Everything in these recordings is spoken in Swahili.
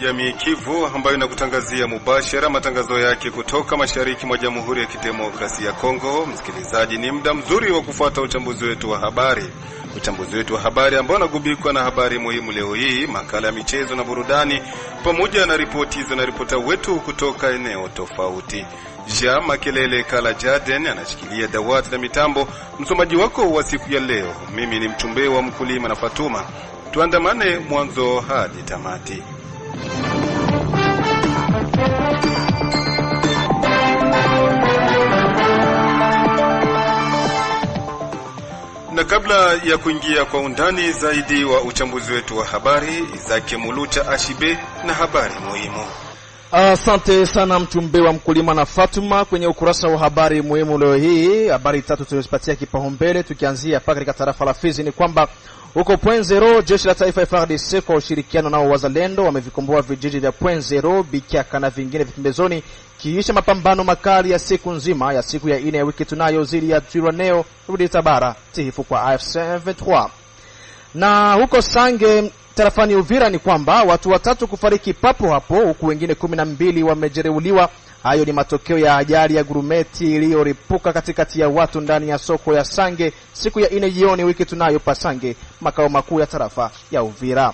Jamii Kivu ambayo inakutangazia mubashara matangazo yake kutoka mashariki mwa Jamhuri ya Kidemokrasia ya Kongo. Msikilizaji, ni muda mzuri wa kufuata uchambuzi wetu wa habari. Uchambuzi wetu wa habari ambao unagubikwa na habari muhimu leo hii, makala ya michezo na burudani, pamoja na ripoti hizo na ripota wetu kutoka eneo tofauti. Jean Makelele Kala Jaden anashikilia dawati la mitambo. Msomaji wako wa siku ya leo, mimi ni mchumbe wa mkulima na Fatuma. Tuandamane mwanzo hadi tamati. Na kabla ya kuingia kwa undani zaidi wa uchambuzi wetu wa habari, Izake Mulucha Ashibe na habari muhimu. Asante sana mchumbe wa mkulima na Fatuma. Kwenye ukurasa wa habari muhimu leo hii, habari tatu tulizopatia kipaumbele, tukianzia hapa katika tarafa la Fizi ni kwamba huko Point Zero, jeshi la taifa FARDC kwa ushirikiano nao wazalendo wamevikomboa vijiji vya Point Zero, Bikiaka na vingine vipembezoni kiisha mapambano makali ya siku nzima ya siku ya 4 ya wiki tunayo zili ya Twirwaneho rudi Tabara tihifu kwa AFC M23. Na huko Sange tarafani Uvira ni kwamba watu watatu kufariki papo hapo, huku wengine 12 wamejereuliwa. Hayo ni matokeo ya ajali ya gurumeti iliyoripuka katikati ya watu ndani ya soko ya Sange siku ya 4 jioni wiki tunayo Pasange, makao makuu ya tarafa ya Uvira.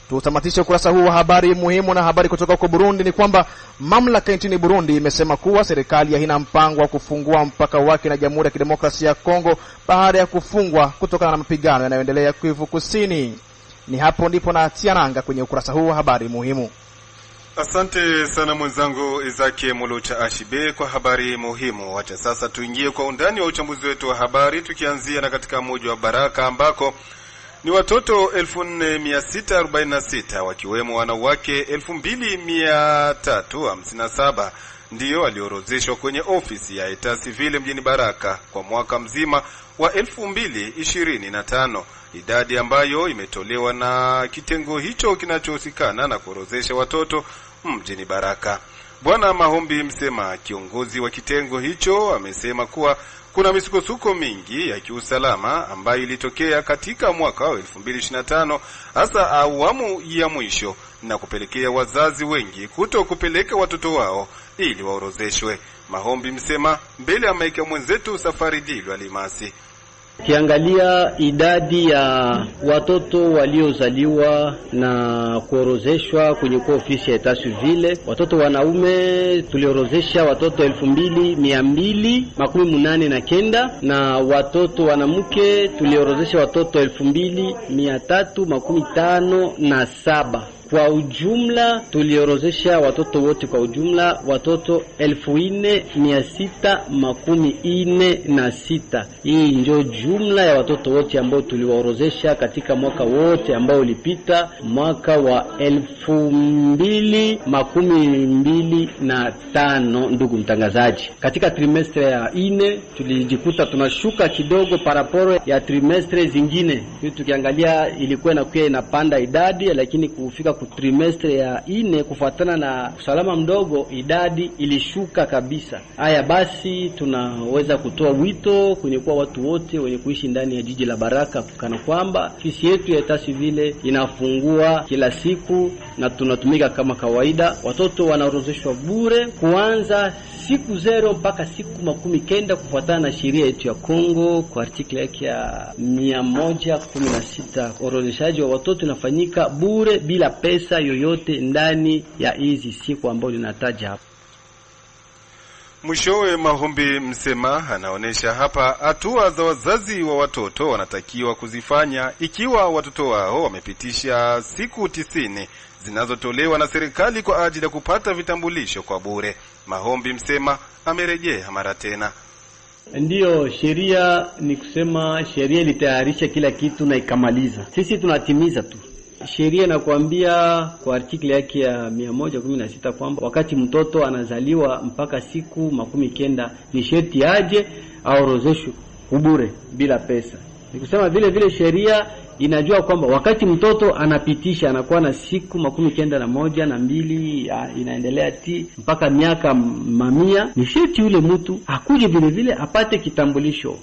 Tutamatisha ukurasa huu wa habari muhimu na habari kutoka kwa Burundi ni kwamba mamlaka nchini Burundi imesema kuwa serikali haina mpango wa kufungua mpaka wake na Jamhuri ya Kidemokrasia ya Kongo baada ya kufungwa kutokana na mapigano yanayoendelea Kivu Kusini. Ni hapo ndipo na tiananga kwenye ukurasa huu wa habari muhimu. Asante sana mwenzangu Izake Mulucha Ashibe kwa habari muhimu. Wacha sasa tuingie kwa undani wa uchambuzi wetu wa habari, tukianzia na katika mji wa Baraka ambako ni watoto 4646 wakiwemo wanawake 2357 ndio waliorozeshwa kwenye ofisi ya Etat Civil mjini Baraka kwa mwaka mzima wa 2025, idadi ambayo imetolewa na kitengo hicho kinachohusikana na kurozesha watoto mjini Baraka. Bwana Mahombi Msema, kiongozi wa kitengo hicho, amesema kuwa kuna misukosuko mingi ya kiusalama ambayo ilitokea katika mwaka wa 2025, hasa awamu ya mwisho, na kupelekea wazazi wengi kutokupeleka watoto wao ili waorozeshwe. Mahombi Msema mbele ya maika mwenzetu Safari Dilu Alimasi. Kiangalia idadi ya watoto waliozaliwa na kuorozeshwa kwenye ofisi ya Etat Civil, watoto wanaume tuliorozesha watoto 2289 na watoto wanamke tuliorozesha watoto 2357. Kwa ujumla tuliorozesha watoto wote kwa ujumla watoto 4646. Hii ndio jumla ya watoto wote ambao tuliwaorozesha katika mwaka wote ambao ulipita, mwaka wa 2025. Ndugu mtangazaji, katika trimestre ya 4 tulijikuta tunashuka kidogo paraporo ya trimestre zingine. Tukiangalia ilikuwa inakuwa inapanda idadi, lakini kufika trimestre ya 4 kufuatana na usalama mdogo idadi ilishuka kabisa. Haya basi, tunaweza kutoa wito kwenye kwa watu wote wenye kuishi ndani ya jiji la Baraka kana kwamba ofisi yetu ya Etat Civil inafungua kila siku na tunatumika kama kawaida. Watoto wanaorozeshwa bure kuanza siku 0 mpaka siku 19 kufuatana na sheria yetu ya Kongo kwa article yake ya 116. Orozeshaji wa watoto inafanyika bure bila pesa yoyote ndani ya hizi siku ambazo ninataja hapa. Mwishowe Mahombi Msema anaonesha hapa hatua za wazazi wa watoto wanatakiwa kuzifanya ikiwa watoto wao wamepitisha siku 90 zinazotolewa na serikali kwa ajili ya kupata vitambulisho kwa bure. Mahombi Msema amerejea mara tena. Ndiyo, sheria ni kusema sheria ilitayarisha kila kitu na ikamaliza. Sisi tunatimiza tu. Sheria inakuambia kwa artikli yake ya 116 kwamba wakati mtoto anazaliwa mpaka siku 19 ni sharti aje aorozeshwe bure bila pesa. Ni kusema vile vile sheria inajua kwamba wakati mtoto anapitisha anakuwa na siku 91 na 2 inaendelea mpaka miaka mamia, ni sharti yule mtu akuje vile vile apate kitambulisho.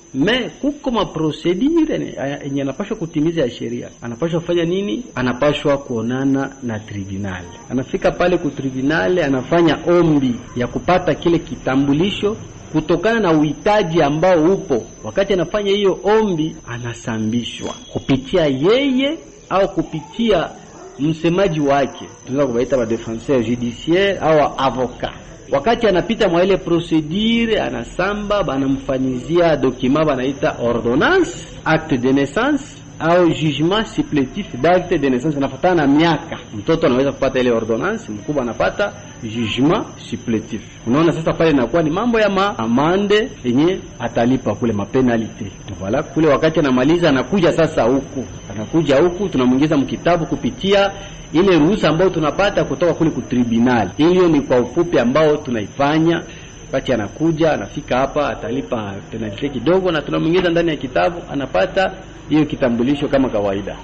Kuko ma procedure yenye anapaswa kutimiza ya sheria. Anapaswa kufanya nini? Anapaswa kuonana na tribunal. Anafika pale ku tribunal, anafanya ombi ya kupata kile kitambulisho kutokana na uhitaji ambao upo. Wakati anafanya hiyo ombi, anasambishwa kupitia yeye au kupitia msemaji wake, tunaweza kuwaita ba defenseur judiciaire au avocat. Wakati anapita mwa ile procedure, anasamba, banamfanyizia document banaita ordonnance, acte de naissance au jugement supplétif d'acte de naissance. Inafuatana na miaka, mtoto anaweza kupata ile ordonnance, mkubwa anapata jugement supplétif. Unaona sasa pale inakuwa ni mambo ya amande yenye atalipa kule mapenalite. Voilà, kule wakati anamaliza anakuja sasa huku. Anakuja huku tunamuingiza mkitabu kupitia ile ruhusa ambayo tunapata kutoka kule ku tribunal. Hiyo ni kwa ufupi ambao tunaifanya. Wakati anakuja, anafika hapa, atalipa penalty kidogo na tunamuingiza ndani ya kitabu, anapata hiyo kitambulisho kama kawaida.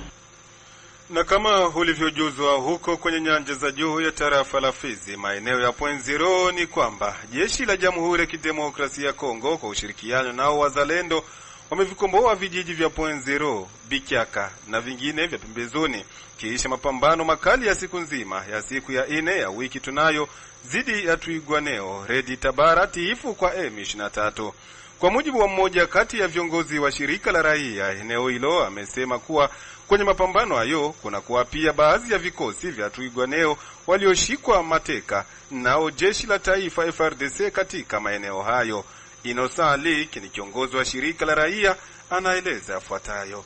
Na kama ulivyojuzwa huko kwenye nyanja za juu ya tarafa la Fizi, maeneo ya Point Zero, ni kwamba jeshi la Jamhuri ya Kidemokrasia ya Kongo kwa ushirikiano nao wazalendo wamevikomboa vijiji vya Point Zero, Bikyaka na vingine vya pembezoni kisha mapambano makali ya siku nzima ya siku ya 4 ya wiki tunayo zidi ya Twigwaneo Redi Tabara tiifu kwa M23. Kwa mujibu wa mmoja kati ya viongozi wa shirika la raia eneo hilo, amesema kuwa kwenye mapambano hayo kuna kuwa pia baadhi ya vikosi vya Twigwaneo walioshikwa mateka nao jeshi la taifa FRDC katika maeneo hayo. Inosali ni kiongozi wa shirika la raia, anaeleza yafuatayo.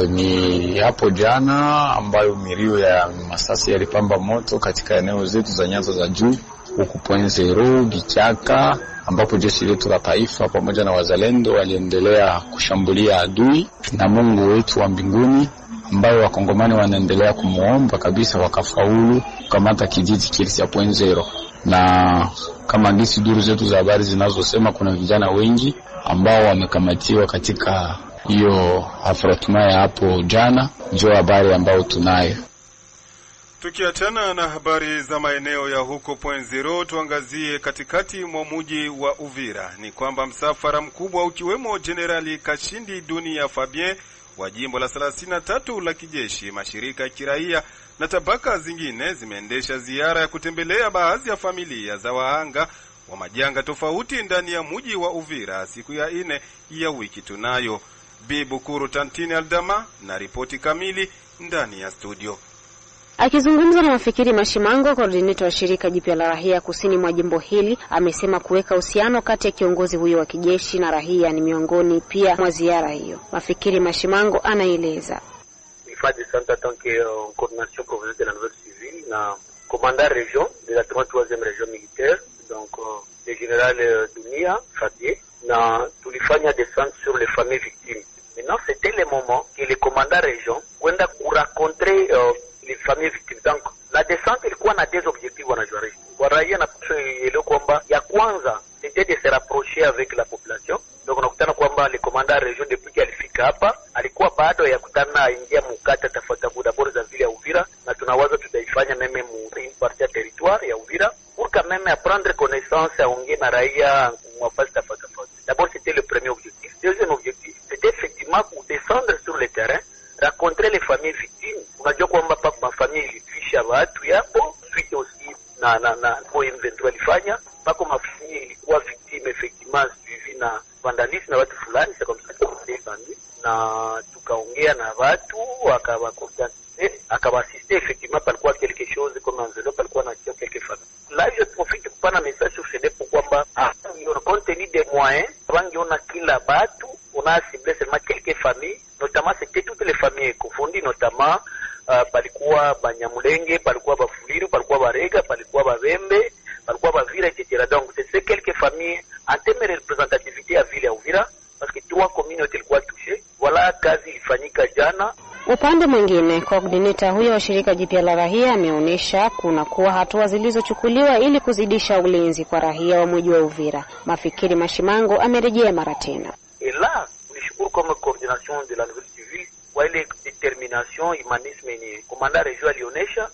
Ni hapo jana ambayo milio ya masasi yalipamba moto katika eneo zetu za nyanza za juu huku Point Zero, Bichaka, ambapo jeshi letu la taifa pamoja na wazalendo waliendelea kushambulia adui, na Mungu wetu wa mbinguni ambayo wakongomani wanaendelea kumuomba kabisa wakafaulu kukamata kijiji kile cha Point Zero. Na kama ndisi duru zetu za habari zinazosema kuna vijana wengi ambao wamekamatiwa katika hiyo afratuma ya hapo jana, ndio habari ambao tunayo. Tukiachana na habari za maeneo ya huko Point Zero, tuangazie katikati mwa mji wa Uvira. Ni kwamba msafara mkubwa ukiwemo Generali Kashindi Dunia Fabien wa jimbo la 33 la kijeshi, mashirika ya kiraia na tabaka zingine zimeendesha ziara ya kutembelea baadhi ya familia za wahanga wa majanga tofauti ndani ya mji wa Uvira siku ya 4 ya wiki tunayo. Bibukuru Tantini Aldama na ripoti kamili ndani ya studio. Akizungumza na Mafikiri Mashimango, coordinator wa shirika jipya la raia kusini mwa jimbo hili, amesema kuweka uhusiano kati ya kiongozi huyo wa kijeshi na raia ni miongoni pia mwa ziara hiyo. Mafikiri Mashimango anaeleza. Ifadi Santa tanke coordination provinciale de la nouvelle civile na commandant région de la 33e région militaire, donc le général Dunia Fabien, na tulifanya descente sur les familles victimes. Maintenant c'était le moment que le commandant région kwenda kurencontrer les familles victimes. Donc la descente ilikuwa na des objectifs wanajuari. Waraia na ile kwamba ya kwanza c'était de se rapprocher avec la population. Donc unakutana kwamba le commandant région depuis qu'il alifika hapa alikuwa bado ya kutana ingia mkata tafuta bodaboda za vile ya Uvira, na tunawaza tutaifanya meme mu partie ya territoire ya Uvira pour quand même apprendre connaissance aongee na raia mafasi tafuta. D'abord c'était le premier objectif. Deuxième objectif c'était effectivement pour descendre sur le terrain, rencontrer les familles victimes. Unajua kwamba papa mafamilia ilifisha watu yapo suite aussi na kwa M23 ilifanya pako mafamilia ilikuwa victime effectivement suivi na vandalisme na watu fulani. C'est comme ça que na tukaongea na watu akawassiste effectivement palikuwa quelque chose comme enveloppe palikuwa na quelque famille. Là je profite kupana message sur CD pour kwamba compte tenu des moyens wangiona kila batu on a ciblé seulement quelques familles, notamment c'était toutes les familles confondues, notamment palikuwa Banyamulenge, palikuwa Bafuliru, palikuwa Barega, palikuwa Bavembe, palikuwa Bavira, etc. Donc c'est ces quelques familles en termes de représentativité à ville ya Uvira parce que 3 communautés ilikuwa touchées. Voilà kazi ilifanyika jana. Upande mwingine, coordinator huyo wa shirika jipya la raia ameonyesha kuna kuwa hatua zilizochukuliwa ili kuzidisha ulinzi kwa raia wa mji wa Uvira. Mafikiri Mashimango amerejea mara tena. Et là, nishukuru kama coordination de la nouvelle civile kwa ile determination humanisme yenye komanda region alionyesha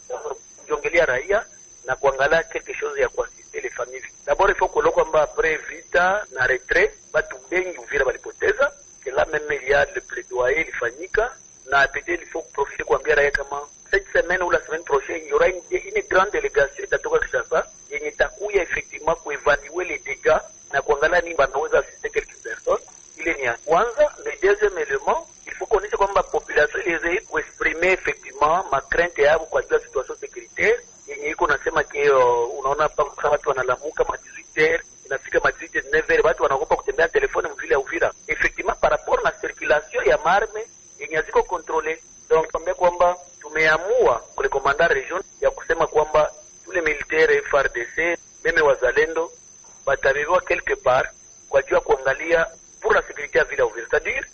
kujiongelea raia na kuangalia quelque chose ya kuassister les familles. D'abord il faut que kwamba après vita na retrait batu bengi Uvira balipoteza, que là même il y a le plaidoyer ilifanyika, na peut-être il faut profiter kuambia raia kama cette semaine ou la semaine prochaine il y aura une grande délégation itatoka Kinshasa yenye takuya effectivement kuevaluer les dégâts na kuangalia nini banaweza assister quelques personnes. Ile ni ya kwanza. Le deuxième élément, il faut connaître kwamba population iweze kuexprimer effectivement ma crainte yao kwa juu ya situation sécuritaire yenye iko nasema ke unaona pa watu wanalamuka ma 18h inafika ma 19h watu wanaogopa kutembea telefone mvile ya Uvira effectivement par rapport na circulation ya marme yenye ziko contrôler. Donc tuambia kwamba tumeamua kwa commandant region ya kusema kwamba tous les militaires FARDC meme wazalendo batabiwa quelque part kwa juu ya kuangalia pour la sécurité ya vile ya Uvira. C'est-à-dire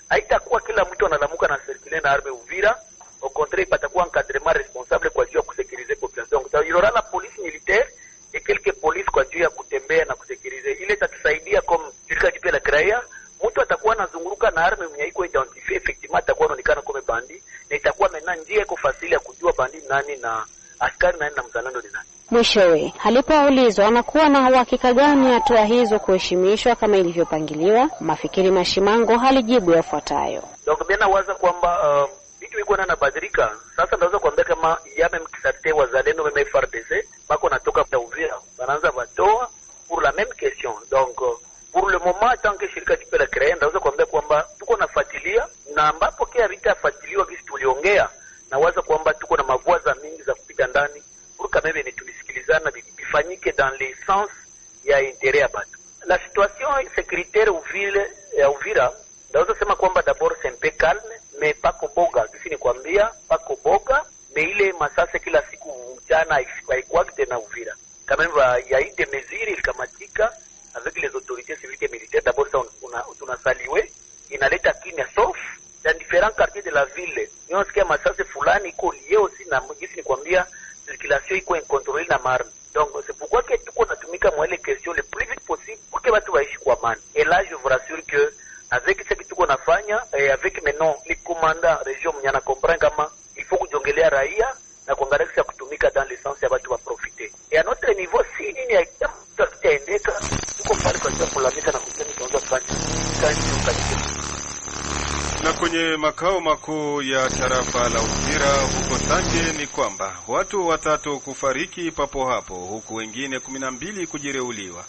haitakuwa kila mtu analamuka na circuler na arme Uvira, au contraire patakuwa encadrement responsable kwa juu ya kusekurize population. Donc il y aura la police militaire et quelques police kwa juu ya kutembea na kusekurize. Ile itatusaidia comme shirika jipe la kiraia, mtu atakuwa anazunguruka na arme mwenye iko identifier effectivement atakuwa anaonekana kama bandi, na itakuwa mena njia iko fasili ya kujua bandi nani na askari nani na mzalendo ni nani. Mwishowe, alipoulizwa anakuwa na uhakika gani hatua hizo kuheshimishwa kama ilivyopangiliwa, Mafikiri Mashimango halijibu yafuatayo. Donc bena waza kwamba vitu viko na badilika. Sasa naweza kuambia kama yame mkisate wazalendo meme FARDC bako natoka kwa Uvira wanaanza watoa pour la même question. Donc pour le moment tant que shirika jipe la kiraia naweza kuambia kwamba tuko nafuatilia, na ambapo kia vita fuatiliwa kisi tuliongea, na waza kwamba tuko na mavua mingi za kupita ndani pour quand même tulisikilizana bifanyike dans le sens ya intérêt ya batu. La situation sécuritaire Uvira naweza sema kwamba d'abord c'est un peu calme mais pas koboga. Kisi ni kwambia pas koboga, mais ile masase kila siku mchana haikuwaki tena Uvira. Quand même il y a eu des mesures ilikamatika avec les autorités civiles et militaires. D'abord ça tunasaliwe inaleta kimya sauf dans différents quartiers de la ville. Unasikia masase fulani iko lié aussi na kisi ni kwambia circulation iko incontrôlée na marme. Donc c'est pourquoi que tuko natumika mwele question le plus vite possible pour que watu waishi kwa amani. Et là je vous rassure que avec ce que tuko nafanya et avec maintenant les commandants région mnyana comprendre kama il faut kujongelea raia na kuangalia kisa kutumika dans le sens ya watu wa profiter. Et à notre niveau si nini haitaendeka tuko pale kwa sababu kulamika na kusema tunaanza kufanya kazi. Na kwenye makao makuu ya tarafa la Uvira huko Sange ni kwamba watu 3 kufariki papo hapo huku wengine 12 kujireuliwa.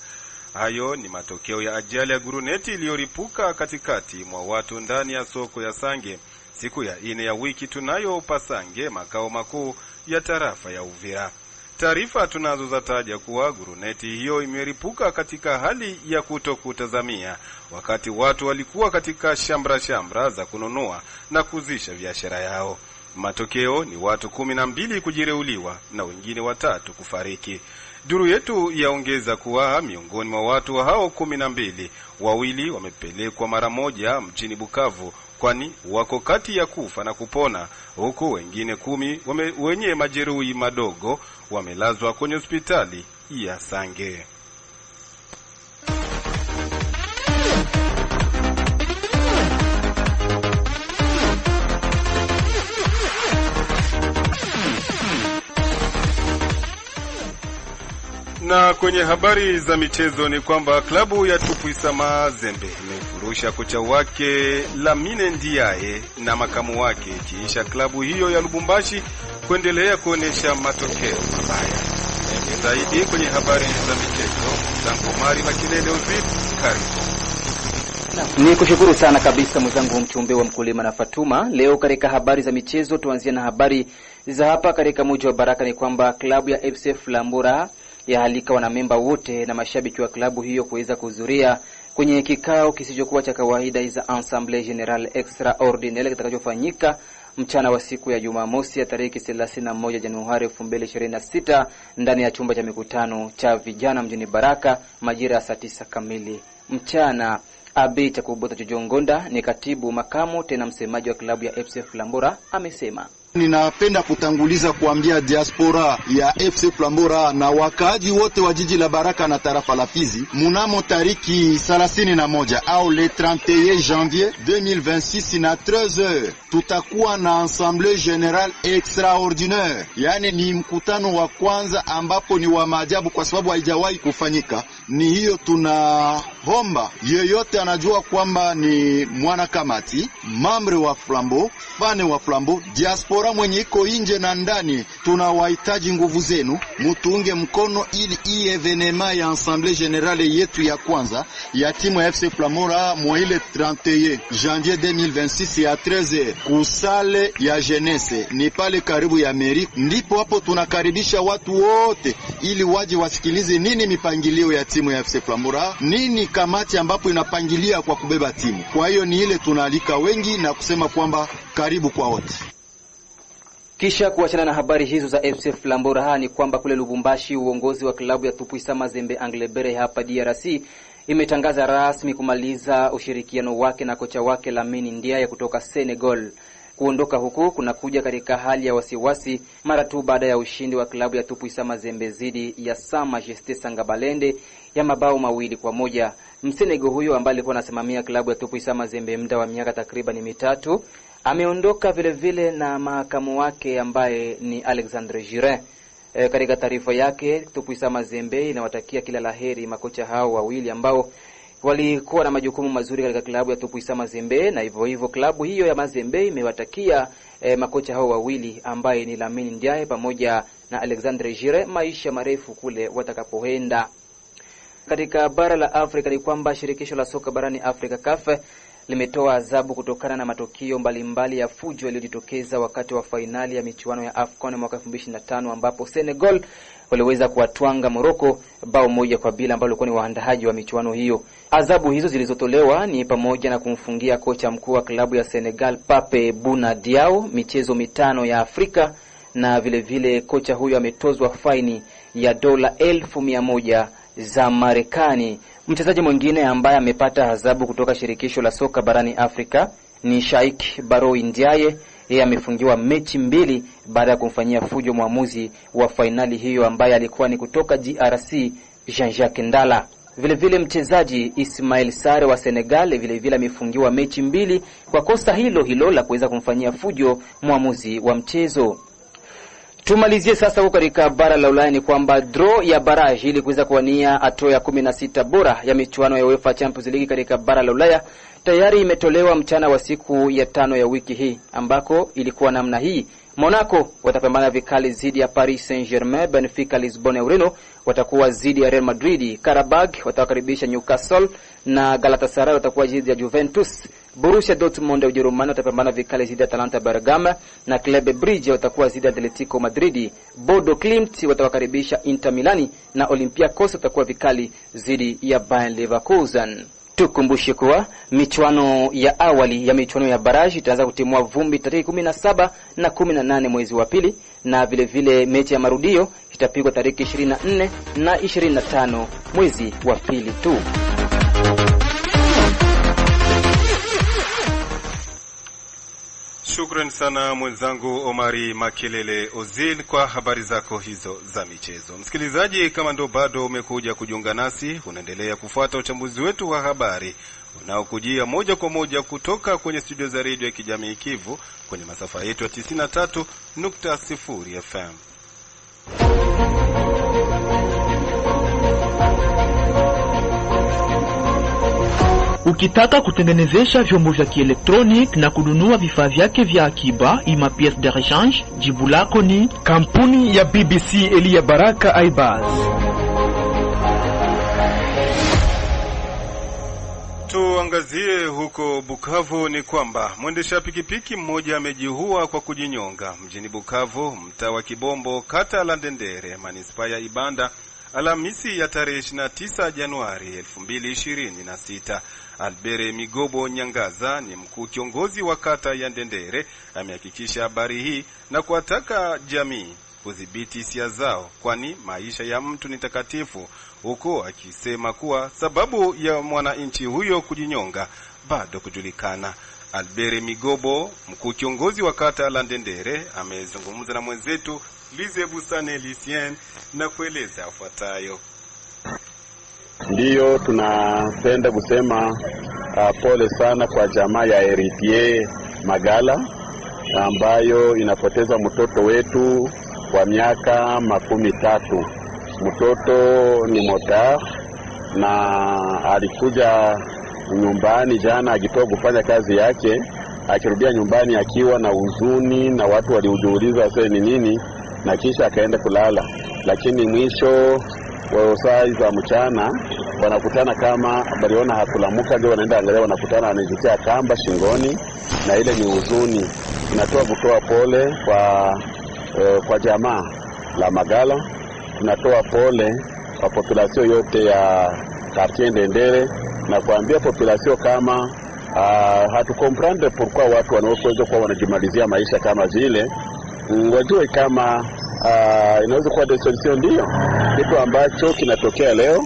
Hayo ni matokeo ya ajali ya guruneti iliyoripuka katikati mwa watu ndani ya soko ya Sange siku ya 4 ya wiki tunayo Pasange, makao makuu ya tarafa ya Uvira. Taarifa tunazo zataja kuwa guruneti hiyo imeripuka katika hali ya kutokutazamia wakati watu walikuwa katika shambra za kununua na kuzisha biashara yao. Matokeo ni watu 12 kujireuliwa na wengine 3 kufariki. Duru yetu yaongeza kuwa miongoni mwa watu hao 12, 2 wamepelekwa mara moja mjini Bukavu kwani wako kati ya kufa na kupona, huku wengine 10 wenye majeruhi madogo wamelazwa kwenye hospitali ya Sange. Na kwenye habari za michezo ni kwamba klabu ya Tupuisa Mazembe imefurusha kocha wake Lamine Ndiaye na makamu wake kisha klabu hiyo ya Lubumbashi kuendelea kuonesha matokeo mabaya. Zaidi kwenye habari za michezo, Tangomari Makilele Uzit, karibu. Ni kushukuru sana kabisa mwenzangu mchumbe wa mkulima na Fatuma. Leo katika habari za michezo tuanzia na habari za hapa katika mji wa Baraka ni kwamba klabu ya FC Flambura ya halika wanamemba wote na mashabiki wa klabu hiyo kuweza kuhudhuria kwenye kikao kisichokuwa cha kawaida za Assemblée Générale Extraordinaire kitakachofanyika mchana wa siku ya Jumamosi ya tarehe 31 Januari 2026 ndani ya chumba cha mikutano cha vijana mjini Baraka majira ya saa 9 kamili mchana. Abicha Kubota Chujongonda ni katibu makamu tena msemaji wa klabu ya FC Flambura amesema Ninapenda kutanguliza kuambia diaspora ya FC Flambora na wakaaji wote wa jiji la Baraka na tarafa la Fizi, mnamo tariki 31 au le 31 janvier 2026 na 13h tutakuwa na assemblée générale extraordinaire. Yani ni mkutano wa kwanza ambapo ni wa maajabu kwa sababu haijawahi kufanyika. Ni hiyo tunahomba yeyote anajua kwamba ni mwana kamati, mambre wa Flambo, fane wa Flambo, diaspora mwenye iko nje na ndani, tunawahitaji nguvu zenu, mutuunge mkono ili hii evenema ya Assemblée Générale yetu ya kwanza ya timu ya FC Flambora mwa ile 31 janvier 2026 ya 13h kusale ya jeunesse ni pale karibu ya mairie. Ndipo hapo tunakaribisha watu wote ili waje wasikilize nini mipangilio ya timu ya FC Flambora, nini kamati ambapo inapangilia kwa kubeba timu. Kwa hiyo ni ile tunaalika wengi na kusema kwamba karibu kwa wote. Kisha kuachana na habari hizo za FC Flambora, ni kwamba kule Lubumbashi uongozi wa klabu ya Tupuisa Mazembe Anglebere hapa DRC imetangaza rasmi kumaliza ushirikiano wake na kocha wake Lamine Ndiaye kutoka Senegal. Kuondoka huku kunakuja katika hali ya wasiwasi mara tu baada ya ushindi wa klabu ya Tupuisa Mazembe dhidi ya Sa Majesté Sangabalende ya mabao 2-1. Msenegal huyo ambaye alikuwa anasimamia klabu ya Tupuisa Mazembe muda wa miaka takriban 3 ameondoka vile vile na makamu wake ambaye ni Alexandre Girin. Katika taarifa yake, Tupuisa Mazembe inawatakia kila laheri makocha hao wawili ambao walikuwa na majukumu mazuri katika klabu ya Tupuisa Mazembe, na hivyo klabu hiyo ya Mazembe imewatakia makocha hao wawili ambaye ni Lamine Ndiaye pamoja na Alexandre Girin maisha marefu kule watakapoenda. Katika bara la Afrika ni kwamba shirikisho la soka barani Afrika CAF limetoa adhabu kutokana na matukio mbalimbali ya fujo yaliyojitokeza wakati wa fainali ya michuano ya AFCON mwaka 2025 ambapo Senegal waliweza kuwatwanga Morocco bao 1-0 ambao walikuwa ni waandaaji wa michuano hiyo. Adhabu hizo zilizotolewa ni pamoja na kumfungia kocha mkuu wa klabu ya Senegal Pape Bouna Diaw michezo 5 ya Afrika, na vile vile kocha huyo ametozwa faini ya $100,000 za Marekani. Mchezaji mwingine ambaye amepata adhabu kutoka shirikisho la soka barani Afrika ni Sheikh Baroi Ndiaye. Yeye amefungiwa mechi 2 baada ya kumfanyia fujo mwamuzi wa fainali hiyo ambaye alikuwa ni kutoka DRC Jean-Jacques Ndala. Vile vile mchezaji Ismail Sare wa Senegal vile vile amefungiwa mechi 2 kwa kosa hilo la kuweza kumfanyia fujo mwamuzi wa mchezo. Tumalizie sasa huko katika bara la Ulaya ni kwamba draw ya barrage ili kuweza kuwania hatua ya 16 bora ya michuano ya UEFA Champions League katika bara la Ulaya tayari imetolewa mchana wa siku ya 5 ya wiki hii, ambako ilikuwa namna hii: Monaco watapambana vikali dhidi ya Paris Saint-Germain, Benfica Lisbon ya Ureno watakuwa dhidi ya Real Madrid, Karabag watawakaribisha Newcastle na Galatasaray watakuwa dhidi ya Juventus. Borussia Dortmund ya Ujerumani watapambana vikali dhidi ya Atalanta Bergamo na Club Brugge watakuwa dhidi ya Atletico Madrid. Bodo Glimt watawakaribisha Inter Milani na Olympiacos watakuwa vikali dhidi ya Bayer Leverkusen. Tukumbushe kuwa michuano ya awali ya michuano ya baraji itaanza kutimua vumbi tarehe 17 na 18 mwezi wa pili, na vile vile mechi ya marudio itapigwa tarehe 24 na 25 mwezi wa pili tu. Shukran sana mwenzangu Omari Makelele Ozil kwa habari zako hizo za michezo. Msikilizaji, kama ndo bado umekuja kujiunga nasi, unaendelea kufuata uchambuzi wetu wa habari unaokujia moja kwa moja kutoka kwenye studio za redio ya kijamii Kivu kwenye masafa yetu ya 93.0 FM. Ukitaka kutengenezesha vyombo vya kielektronik na kununua vifaa vyake vya akiba ima pièce de rechange, jibu lako ni kampuni ya BBC Elia Baraka Aibaz. Tuangazie huko Bukavu ni kwamba mwendesha pikipiki mmoja amejiua kwa kujinyonga mjini Bukavu, mtaa wa Kibombo, kata la Ndendere, manispaa ya Ibanda, Alhamisi ya tarehe 29 Januari 2026. Albere Migobo Nyangaza ni mkuu kiongozi wa kata ya Ndendere amehakikisha habari hii na kuwataka jamii kudhibiti hisia zao, kwani maisha ya mtu ni takatifu, huko akisema kuwa sababu ya mwananchi huyo kujinyonga bado kujulikana. Albert Migobo, mkuu kiongozi wa kata la Ndendere, amezungumza na mwenzetu Lize Busane Lucien na kueleza yafuatayo. Ndiyo, tunapenda kusema pole sana kwa jamaa ya Heritier Magala ambayo inapoteza mtoto wetu wa miaka 13. Mtoto ni motar na alikuja nyumbani jana akitoka kufanya kazi yake, akirudia nyumbani akiwa na huzuni na watu waliujiuliza sasa ni nini, na kisha akaenda kulala. Lakini mwisho wa saa za mchana wanakutana kama waliona hakulamuka, ndio wanaenda angalia, wanakutana anajitia kamba shingoni, na ile ni huzuni. Tunatoa kutoa pole kwa jamaa la Magala. Tunatoa pole kwa population yote ya quartier Ndendere na kuambia population kama hatukomprendre pourquoi watu wanaoweza kuwa wanajimalizia maisha kama vile. Wajue kama inaweza kuwa solution, ndio kitu ambacho kinatokea leo,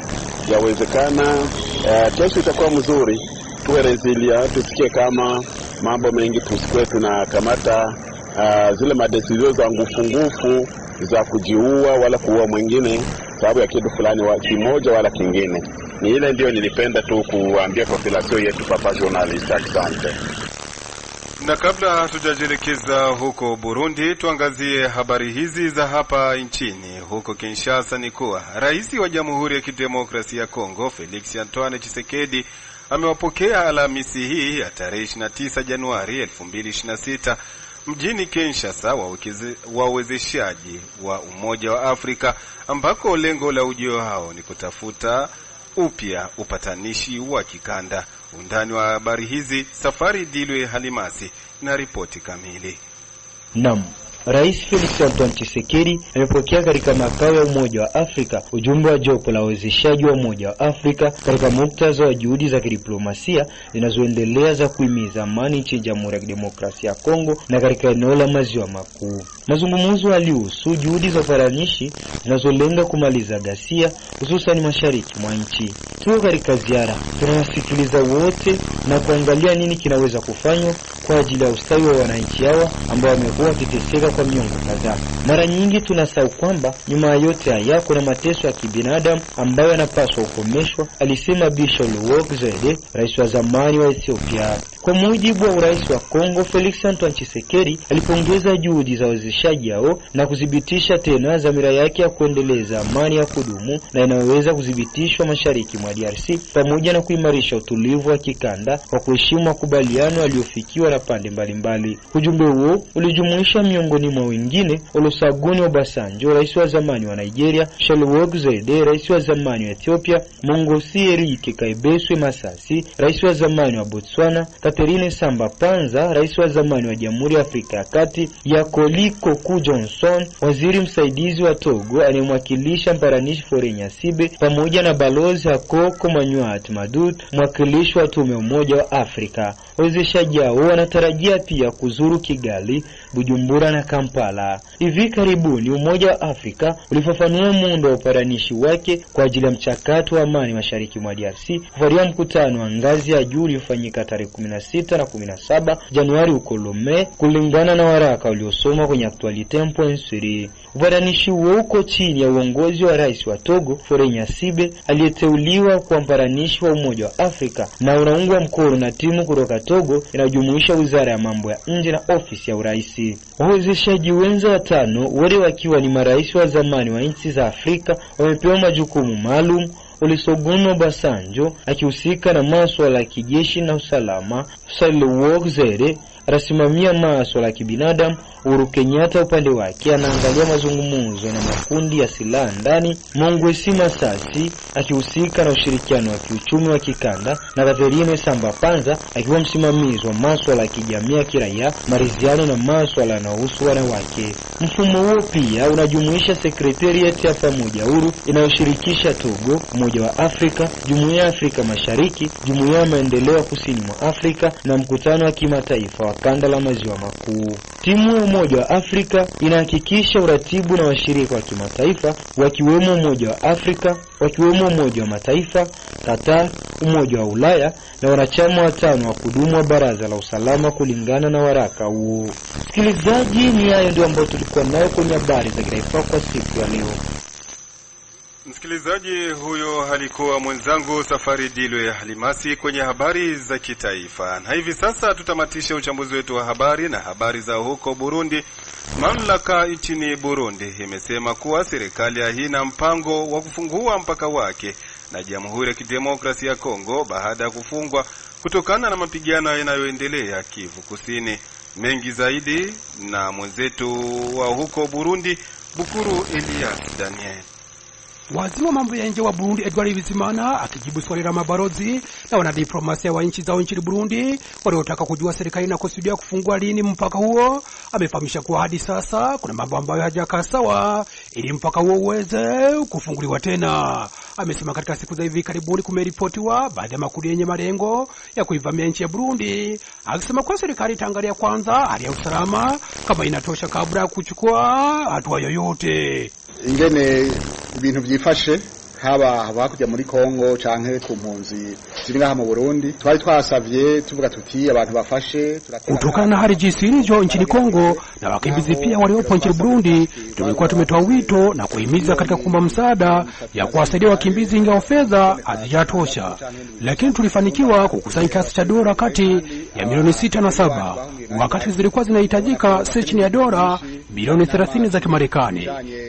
yawezekana kesho itakuwa mzuri. Tuwe resilient, tusikie kama mambo mengi tusikwe tunakamata zile madesizio za ngufu za kujiua wala kuua mwingine sababu ya kitu fulani wa kimoja wala kingine. Ni ile ndio nilipenda tu kuambia population yetu, papa journalist. Asante. Na kabla hatujajelekeza huko Burundi, tuangazie habari hizi za hapa nchini. Huko Kinshasa ni kuwa Rais wa Jamhuri ya Kidemokrasia ya Kongo Felix Antoine Tshisekedi amewapokea Alhamisi hii ya tarehe 29 Januari 2026 mjini Kinshasa wawezeshaji wa Umoja wa Afrika, ambako lengo la ujio hao ni kutafuta upya upatanishi wa kikanda. Undani wa habari hizi, Safari Dilwe Halimasi na ripoti kamili. Naam, Rais Felix Antoine Tshisekedi amepokea katika makao ya Umoja wa Afrika ujumbe wa jopo la wawezeshaji wa Umoja wa Afrika katika muktadha wa juhudi za kidiplomasia zinazoendelea za kuhimiza amani nchini Jamhuri ya Kidemokrasia ya Kongo na katika eneo la Maziwa Makuu. Mazungumzo yalihusu juhudi za upatanishi zinazolenga kumaliza ghasia hususan mashariki mwa nchi. Tuko katika ziara, tunawasikiliza wote na kuangalia nini kinaweza kufanywa kwa ajili ya ustawi wa wananchi hawa ambao wamekuwa wakiteseka kwa miongo kadhaa. Mara nyingi tunasahau kwamba nyuma ya yote haya kuna mateso ya kibinadamu ambayo yanapaswa kukomeshwa, alisema Bishop Lwokzede, rais wa zamani wa Ethiopia. Kwa mujibu wa rais wa Kongo, Felix Antoine Tshisekedi alipongeza juhudi za wawezeshaji hao na kudhibitisha tena dhamira yake ya kuendeleza amani ya kudumu na inayoweza kudhibitishwa mashariki mwa DRC, pamoja na kuimarisha utulivu wa kikanda kwa kuheshimu makubaliano yaliyofikiwa na pande mbalimbali. Ujumbe huo ulijumuisha miongoni mwa wengine Olusegun Obasanjo, rais wa zamani wa Nigeria, Shalom Zede, rais wa zamani wa Ethiopia, Mongosi Erike Kaibeswe Masasi, rais wa zamani wa Botswana, Catherine Samba Panza, rais wa zamani wa Jamhuri ya Afrika ya Kati, Yakoliko Ku Johnson, waziri msaidizi wa Togo anayemwakilisha mpatanishi Faure Nyasibe, pamoja na balozi Akoko Manyuat Madut, mwakilishi wa tume Umoja wa Afrika. Wawezeshaji hao wanatarajia pia kuzuru Kigali, Bujumbura na Kampala. Hivi karibuni Umoja wa Afrika ulifafanua muundo wa upatanishi wake kwa ajili ya mchakato wa amani mashariki mwa DRC kufuatia mkutano wa ngazi ya juu uliofanyika tarehe 16 na 17 Januari huko Lomé, kulingana na waraka uliosoma kwenye Actualite.cd. Upatanishi huo uko chini ya uongozi wa rais wa Togo Faure Nyasibe, aliyeteuliwa kwa mpatanishi wa Umoja wa Afrika, na unaungwa mkono na timu kutoka Togo inajumuisha Wizara ya Mambo ya Nje na ofisi ya urais. Wawezeshaji wenza watano, wote wakiwa ni marais wa zamani wa nchi za Afrika, wamepewa majukumu maalum. Olusegun Obasanjo akihusika na masuala ya kijeshi na usalama, Shalom Zede rasimamia masuala ya kibinadamu, Uhuru Kenyatta upande wake anaangalia mazungumzo na makundi ya silaha ndani, Mongwesi Masasi akihusika na ushirikiano wa kiuchumi wa kikanda, na Catherine Samba Panza akiwa msimamizi wa masuala ya kijamii ya kiraia, maridhiano na masuala yanayohusu wanawake. Mfumo huo pia unajumuisha Secretariat ya pamoja huru inayoshirikisha Togo, Umoja wa Afrika, Jumuiya ya Afrika Mashariki, Jumuiya ya Maendeleo ya Kusini mwa Afrika na mkutano wa kimataifa wa kanda la maziwa makuu. Timu ya Umoja wa Afrika inahakikisha uratibu na washirika wa kimataifa wakiwemo Umoja wa Afrika, wakiwemo Umoja wa Mataifa, Qatar, Umoja wa Ulaya na wanachama watano wa kudumu wa Baraza la Usalama kulingana na waraka huo. Msikilizaji, ni hayo ndio ambayo tulikuwa nayo kwenye habari za kitaifa kwa siku ya leo. Msikilizaji, huyo alikuwa mwenzangu Safari Dilwe Halimasi kwenye habari za kitaifa. Na hivi sasa tutamatisha uchambuzi wetu wa habari na habari za huko Burundi. Mamlaka nchini Burundi imesema kuwa serikali haina mpango wa kufungua mpaka wake na Jamhuri ya Kidemokrasia ya Kongo baada ya kufungwa kutokana na mapigano yanayoendelea Kivu Kusini. Mengi zaidi na mwenzetu wa huko Burundi, Bukuru Elias Daniel. Waziri wa mambo ya nje wa Burundi Edward Bizimana akijibu swali la mabalozi na wanadiplomasia wa nchi zao nchini Burundi waliotaka kujua serikali inakusudia kufungua lini mpaka huo, amefahamisha kuwa hadi sasa kuna mambo ambayo hayajakaa sawa ili mpaka huo uweze kufunguliwa tena. Amesema katika siku za hivi karibuni kumeripotiwa baadhi ya makundi yenye malengo ya kuivamia nchi ya Burundi, akisema kwa serikali itaangalia kwanza hali ya usalama kama inatosha kabla ya kuchukua hatua yoyote. Ingene ibintu byifashe haba kujya muri Kongo canke ku mpunzi ziri ngaha mu Burundi, twari twasavye tuvuga tuti abantu bafashe kutokana na hali jinsi ilivyo nchini Kongo na wakimbizi pia waliopo nchini Burundi. Tumekuwa tumetoa wito na kuhimiza katika kuomba msaada ya kuwasaidia wakimbizi, ingawa fedha hazijatosha, lakini tulifanikiwa kukusanya kiasi cha dola kati ya milioni 6 na 7 wakati zilikuwa zinahitajika chini ya dola milioni 30 za Kimarekani.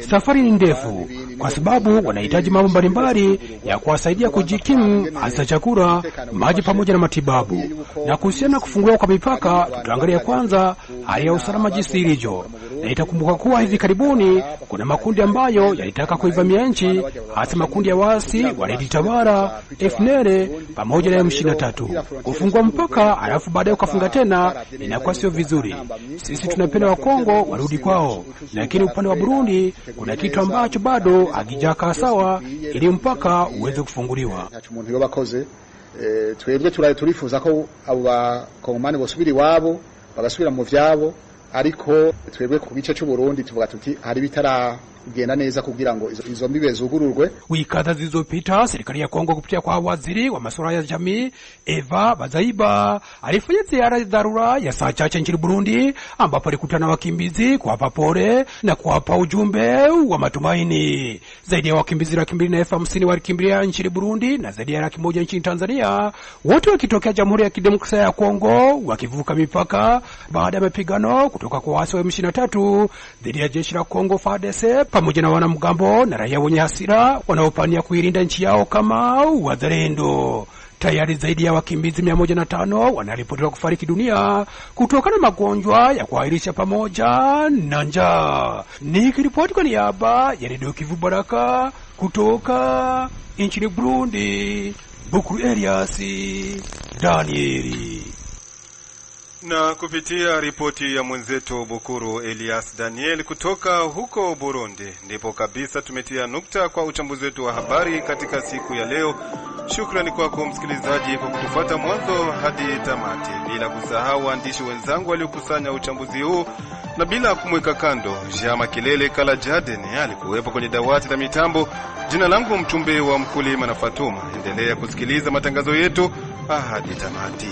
Safari ni ndefu kwa sababu wanahitaji mambo mbalimbali ya kuwasaidia kujikimu, hasa chakula, maji pamoja na matibabu. Na kuhusiana kufunguliwa kwa mipaka, tutaangalia kwanza hali ya usalama jinsi ilivyo. Na itakumbuka kuwa hivi karibuni kuna makundi ambayo yalitaka kuivamia nchi, hasa makundi ya waasi waliojitawala FNL pamoja na M23. Kufungua mpaka alafu baadaye ukafunga tena inakuwa sio vizuri. Sisi tunapenda wa Kongo warudi kwao, lakini upande wa Burundi kuna kitu ambacho bado hakijakaa sawa ili mpaka uweze kufunguliwa. Umuntu yobakoze twebwe turifuza ko abo bakongomani bosubira iwabo bagasubira mu vyabo, ariko twebwe ku bice cy'u Burundi tuvuga tuti hari bitaragenda neza kugira ngo izo mbibe zugururwe. Wiki kadhaa zilizopita serikali ya Kongo kupitia kwa waziri wa masuala ya jamii Eva Bazaiba alifanya ziara ya dharura ya saa chache nchini Burundi, ambapo alikutana na wakimbizi kuwapa pole na kuwapa ujumbe wa matumaini. Zaidi ya wakimbizi 250,000 walikimbilia nchini Burundi na zaidi ya 100,000 nchini Tanzania, wote wakitokea Jamhuri ya Kidemokrasia ya Kongo, wakivuka mipaka baada ya mapigano kutoka kwa waasi wa M23 dhidi ya jeshi la Kongo FARDC pamoja na wanamgambo na raia wenye hasira wanaopania kuilinda nchi yao kama wazalendo. Tayari zaidi ya wakimbizi 105 wanaripotiwa kufariki dunia kutokana na magonjwa ya kuahirisha pamoja na njaa. Nikiripoti kwa niaba ya Radio Kivu Baraka kutoka nchini Burundi, Bukuru Elias Danieli. Na kupitia ripoti ya mwenzetu Bukuru Elias Daniel kutoka huko Burundi, ndipo kabisa tumetia nukta kwa uchambuzi wetu wa habari katika siku ya leo. Shukrani kwako msikilizaji kwa kutufuata mwanzo hadi tamati, bila kusahau waandishi wenzangu waliokusanya uchambuzi huu, na bila kumweka kando Jama Kilele Kala Jaden alikuwepo kwenye dawati la mitambo. Jina langu Mchumbe wa Mkulima na Fatuma. Endelea kusikiliza matangazo yetu hadi tamati.